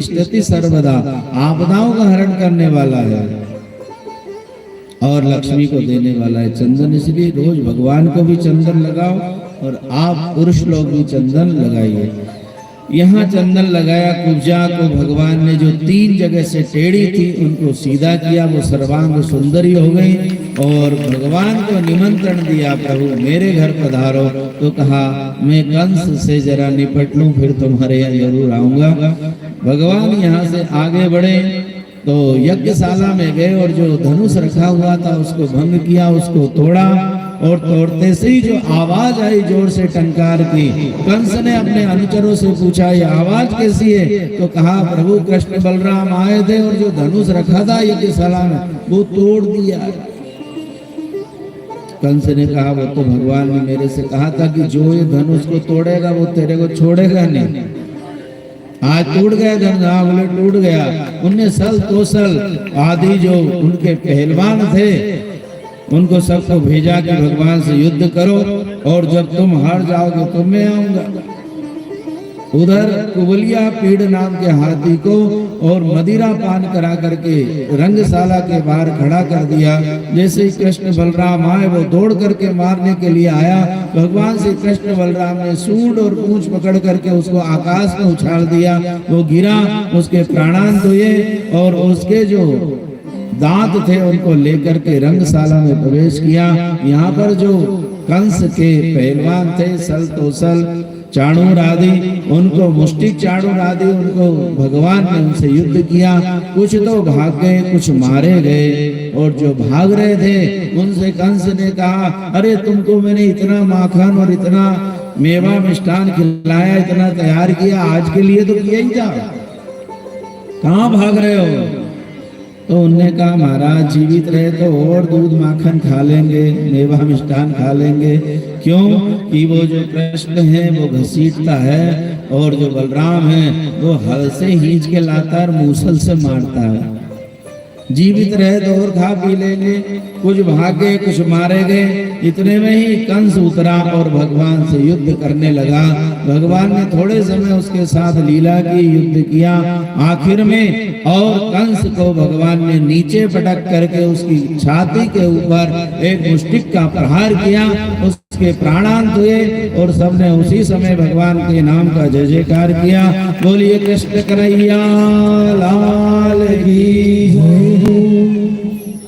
तिष्ठति सर्वदा, आपदाओं का हरण करने वाला है और लक्ष्मी को देने वाला है चंदन। इसलिए रोज भगवान को भी चंदन लगाओ और आप पुरुष लोग भी चंदन लगाइए। यहाँ चंदन लगाया, कुब्जा को भगवान ने जो 3 जगह से टेढ़ी थी उनको सीधा किया, वो सर्वांग सुंदरी हो गई और भगवान को निमंत्रण दिया, प्रभु मेरे घर पधारो। तो कहा मैं कंस से जरा निपट लूं, फिर तुम्हारे यहाँ जरूर आऊंगा। भगवान यहाँ से आगे बढ़े तो यज्ञशाला में गए और जो धनुष रखा हुआ था उसको भंग किया, उसको तोड़ा और तोड़ते से ही जो आवाज आई जोर से टंकार की, कंस ने अपने अनुचरों से पूछा ये आवाज कैसी है? तो कहा प्रभु कृष्ण बलराम आए थे और जो धनुष रखा था यज्ञशाला में वो तोड़ दिया। कंस ने कहा वो तो भगवान ने मेरे से कहा था कि जो ये धनुष को तोड़ेगा वो तेरे को छोड़ेगा नहीं। आज टूट गया धनुष, बोले टूट गया। उनने सल कौशल आदि जो उनके पहलवान थे उनको सबको भेजा कि भगवान से युद्ध करो और जब तुम हार जाओगे तो मैं आऊंगा। उधर कुबलिया पीड़ नाम के हाथी को और मदिरा पान करा करके रंगशाला के बाहर खड़ा कर दिया। जैसे ही कृष्ण बलराम आए वो दौड़ करके मारने के लिए आया। भगवान श्री कृष्ण बलराम ने सूंड और पूंछ पकड़ करके उसको आकाश में उछाल दिया। वो गिरा, उसके प्राणान धोए और उसके जो दांत थे उनको लेकर के रंगशाला में प्रवेश किया। यहाँ पर जो कंस के पहलवान थे सल तोसल चाणूर आदि, उनको मुष्टिक चाणूर आदि उनको भगवान ने उनसे युद्ध किया। कुछ तो भाग गए, कुछ मारे गए और जो भाग रहे थे उनसे कंस ने कहा अरे तुमको मैंने इतना माखन और इतना मेवा मिष्ठान खिलाया, इतना तैयार किया, आज के लिए तो किया ही था, कहाँ भाग रहे हो? तो उनने कहा महाराज जीवित रहे तो और दूध माखन खा लेंगे, मेवा मिष्ठान खा लेंगे। क्यों कि वो जो कृष्ण है वो घसीटता है और जो बलराम है वो हल से खींच के लाता और मूसल से मारता है। जीवित रहे तो और खा पी लेंगे। कुछ भागे, कुछ मारे गए। इतने में ही कंस उतरा और भगवान से युद्ध करने लगा। भगवान ने थोड़े समय उसके साथ लीला की, युद्ध किया। आखिर में और कंस को भगवान ने नीचे पटक करके उसकी छाती के ऊपर एक मुष्टिक का प्रहार किया, उसके प्राणांत हुए और सबने उसी समय भगवान के नाम का जय जयकार किया। बोलिए कृष्ण कन्हैया लाल की।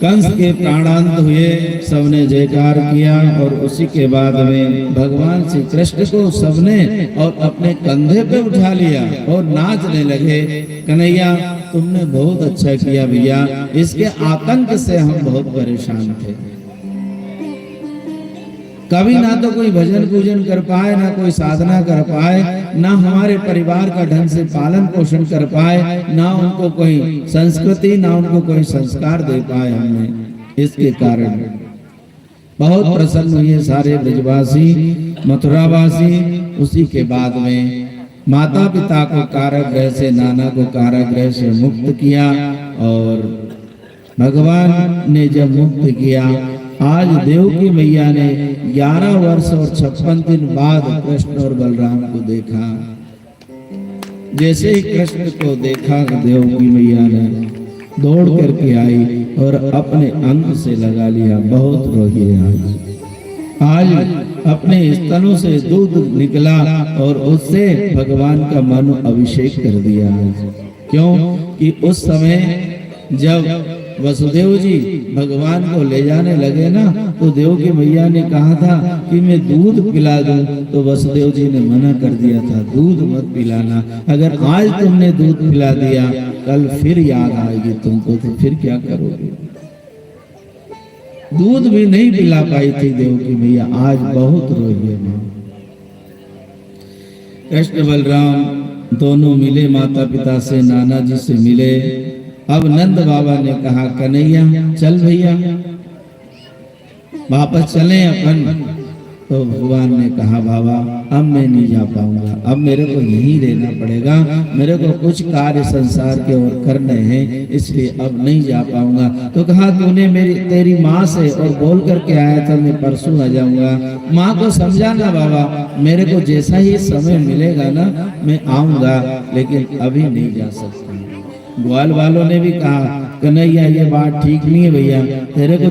कंस के प्राणांत हुए, सबने जयकार किया और उसी के बाद में भगवान श्री कृष्ण को सबने और अपने कंधे पे उठा लिया और नाचने लगे। कन्हैया तुमने बहुत अच्छा किया भैया, इसके आतंक से हम बहुत परेशान थे। कभी ना तो कोई भजन पूजन कर पाए, ना कोई साधना कर पाए, ना हमारे परिवार का ढंग से पालन पोषण कर पाए, ना उनको कोई संस्कृति, ना उनको कोई संस्कार दे पाए हमने। इसके कारण बहुत प्रसन्न हुए सारे ब्रजवासी, मथुरावासी। उसी के बाद में माता पिता को कारागृह से, नाना को कारागृह से मुक्त किया और भगवान ने जब मुक्त किया, आज देवकी मैया ने 11 वर्ष और 56 दिन बाद कृष्ण और बलराम को देखा। जैसे ही कृष्ण को देखा देवकी मैया ने दौड़ करके आई और अपने अंग से लगा लिया। बहुत रोई आज अपने स्तनों से दूध निकला और उससे भगवान का मन अभिषेक कर दिया। क्यों कि उस समय जब वसुदेव जी भगवान को ले जाने लगे ना, तो देवकी मैया ने कहा था कि मैं दूध पिला दूं, तो वसुदेव जी ने मना कर दिया था दूध मत पिलाना। अगर आज तुमने दूध पिला दिया कल फिर याद आएगी तुमको, तो फिर क्या करोगे? दूध भी नहीं पिला पाई थी देवकी मैया, आज बहुत रोई है मां। कृष्ण बलराम दोनों मिले माता पिता से, नाना जी से मिले। अब नंद बाबा ने कहा कन्हैया चल भैया वापस चले अपन। तो भगवान ने कहा बाबा अब मैं नहीं जा पाऊंगा, अब मेरे को यहीं रहना पड़ेगा, मेरे को कुछ कार्य संसार के और करने हैं, इसलिए अब नहीं जा पाऊंगा। तो कहा तूने तेरी माँ से और बोल करके आया था मैं परसों आ जाऊंगा, माँ को समझाना बाबा, मेरे को जैसा ही समय मिलेगा ना मैं आऊंगा, लेकिन अभी नहीं जा सकता। ग्वाल वालों ने भी कहा कन्हैया ये बात ठीक नहीं है भैया, तेरे को